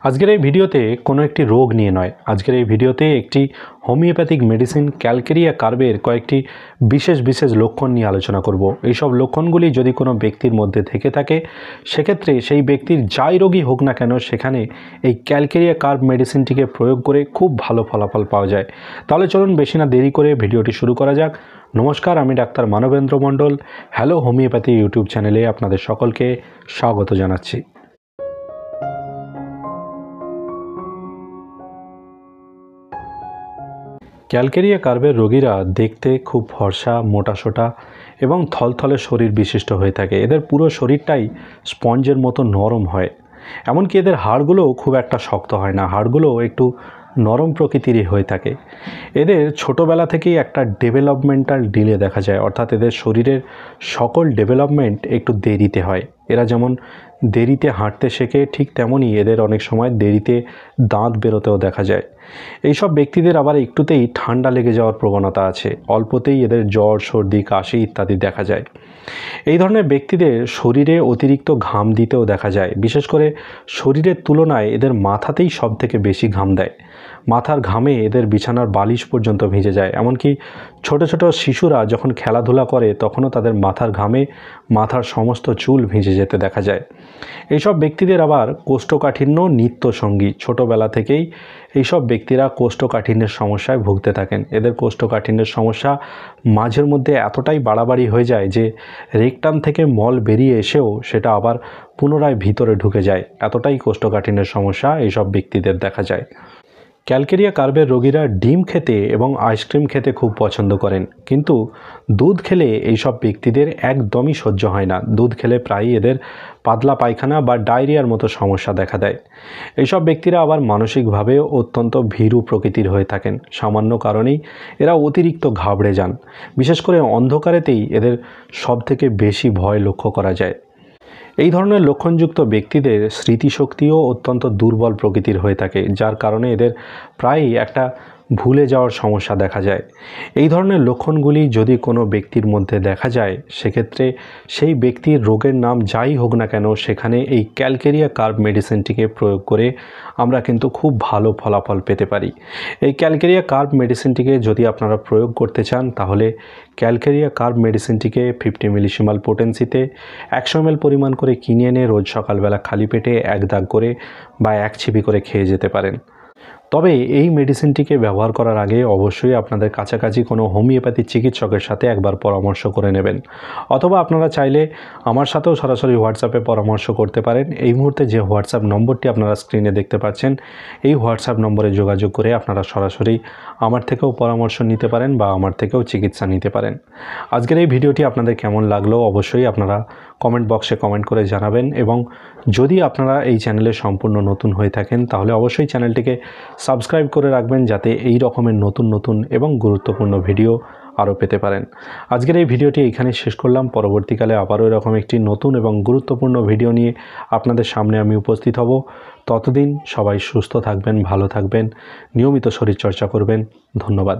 আজকের এই ভিডিওতে কোনো একটি রোগ নিয়ে নয়, আজকের এই ভিডিওতে একটি হোমিওপ্যাথিক মেডিসিন ক্যালকেরিয়া কার্বের কয়েকটি বিশেষ লক্ষণ নিয়ে আলোচনা করব। এইসব লক্ষণগুলি যদি কোনো ব্যক্তির মধ্যে থেকে থাকে, সেক্ষেত্রে সেই ব্যক্তির যাই রোগই হোক না কেন সেখানে এই ক্যালকেরিয়া কার্ব মেডিসিনটিকে প্রয়োগ করে খুব ভালো ফলাফল পাওয়া যায়। তাহলে চলুন বেশি না দেরি করে ভিডিওটি শুরু করা যাক। নমস্কার, আমি ডাক্তার মানবেন্দ্র মণ্ডল। হ্যালো হোমিওপ্যাথি ইউটিউব চ্যানেলে আপনাদের সকলকে স্বাগত জানাচ্ছি। ক্যালকেরিয়া কার্বের রোগীরা দেখতে খুব ফর্সা, মোটাসোটা এবং থলথলে শরীর বিশিষ্ট হয়ে থাকে। এদের পুরো শরীরটাই স্পঞ্জের মতো নরম হয়। এমনকি এদের হাড়গুলোও খুব একটা শক্ত হয় না, হাড়গুলোও একটু নরম প্রকৃতিরই হয়ে থাকে। এদের ছোটোবেলা থেকেই একটা ডেভেলপমেন্টাল ডিলে দেখা যায়, অর্থাৎ এদের শরীরের সকল ডেভেলপমেন্ট একটু দেরিতে হয়। এরা যেমন দেরিতে হাঁটতে শেখে, ঠিক তেমনই এদের অনেক সময় দেরিতে দাঁত বেরোতেও দেখা যায়। এইসব ব্যক্তিদের আবার একটুতেই ঠান্ডা লেগে যাওয়ার প্রবণতা আছে, অল্পতেই এদের জ্বর, সর্দি, কাশি ইত্যাদি দেখা যায়। এই ধরনের ব্যক্তিদের শরীরে অতিরিক্ত ঘাম দিতেও দেখা যায়। বিশেষ করে শরীরের তুলনায় এদের মাথাতেই সব থেকে বেশি ঘাম দেয়। মাথার ঘামে এদের বিছানার বালিশ পর্যন্ত ভিজে যায়। এমনকি ছোট ছোট শিশুরা যখন খেলাধুলা করে তখনও তাদের মাথার ঘামে মাথার সমস্ত চুল ভিজে যেতে দেখা যায়। এইসব ব্যক্তিদের আবার কোষ্ঠকাঠিন্য নিত্য সঙ্গী। ছোটোবেলা থেকেই এইসব ব্যক্তিরা কোষ্ঠকাঠিন্যের সমস্যায় ভুগতে থাকেন। এদের কোষ্ঠকাঠিন্যের সমস্যা মাঝের মধ্যে এতটাই বাড়াবাড়ি হয়ে যায় যে রেকটাম থেকে মল বেরিয়ে এসেও সেটা আবার পুনরায় ভিতরে ঢুকে যায়। এতটাই কোষ্ঠকাঠিন্যের সমস্যা এইসব ব্যক্তিদের দেখা যায়। ক্যালকেরিয়া কার্বের রোগীরা ডিম খেতে এবং আইসক্রিম খেতে খুব পছন্দ করেন, কিন্তু দুধ খেলে এইসব ব্যক্তিদের একদমই সহ্য হয় না। দুধ খেলে প্রায়ই এদের পাতলা পায়খানা বা ডায়রিয়ার মতো সমস্যা দেখা দেয়। এইসব ব্যক্তিরা আবার মানসিকভাবেও অত্যন্ত ভীরু প্রকৃতির হয়ে থাকেন। সামান্য কারণেই এরা অতিরিক্ত ঘাবড়ে যান। বিশেষ করে অন্ধকারেতেই এদের সবথেকে বেশি ভয় লক্ষ্য করা যায়। এই ধরনের লক্ষণযুক্ত ব্যক্তিদের স্মৃতিশক্তিও অত্যন্ত দুর্বল প্রকৃতির হয়ে থাকে, যার কারণে এদের প্রায়ই একটা ভুলে যাওয়ার সমস্যা দেখা যায়। এই ধরনের লক্ষণগুলি যদি কোনো ব্যক্তির মধ্যে দেখা যায়, সেক্ষেত্রে সেই ব্যক্তির রোগের নাম যাই হোক না কেন সেখানে এই ক্যালকেরিয়া কার্ব মেডিসিনটিকে প্রয়োগ করে আমরা কিন্তু খুব ভালো ফলাফল পেতে পারি। এই ক্যালকেরিয়া কার্ব মেডিসিনটিকে যদি আপনারা প্রয়োগ করতে চান, তাহলে ক্যালকেরিয়া কার্ব মেডিসিনটিকে 50 মিলিসিমাল পোটেন্সিতে 100 ml পরিমাণ করে কিনে এনে রোজ সকালবেলা খালি পেটে 1 দাগ করে বা 1 ছিপি করে খেয়ে যেতে পারেন। তবে এই মেডিসিনটিকে ব্যবহার করার আগে অবশ্যই আপনাদের কাছাকাছি কোনো হোমিওপ্যাথি চিকিৎসকের সাথে একবার পরামর্শ করে নেবেন, অথবা আপনারা চাইলে আমার সাথেও সরাসরি হোয়াটসঅ্যাপে পরামর্শ করতে পারেন। এই মুহূর্তে যে হোয়াটসঅ্যাপ নম্বরটি আপনারা স্ক্রিনে দেখতে পাচ্ছেন, এই হোয়াটসঅ্যাপ নম্বরে যোগাযোগ করে আপনারা সরাসরি আমার থেকেও পরামর্শ নিতে পারেন বা আমার থেকেও চিকিৎসা নিতে পারেন। আজকের এই ভিডিওটি আপনাদের কেমন লাগলো অবশ্যই আপনারা কমেন্ট বক্সে কমেন্ট করে জানাবেন, এবং যদি আপনারা এই চ্যানেলে সম্পূর্ণ নতুন হয়ে থাকেন তাহলে অবশ্যই চ্যানেলটিকে সাবস্ক্রাইব করে রাখবেন, যাতে এই রকমের নতুন এবং গুরুত্বপূর্ণ ভিডিও আরও পেতে পারেন। আজকের এই ভিডিওটি এইখানে শেষ করলাম। পরবর্তীকালে আবারও এরকম একটি নতুন এবং গুরুত্বপূর্ণ ভিডিও নিয়ে আপনাদের সামনে আমি উপস্থিত হব। ততদিন সবাই সুস্থ থাকবেন, ভালো থাকবেন, নিয়মিত শরীরচর্চা করবেন। ধন্যবাদ।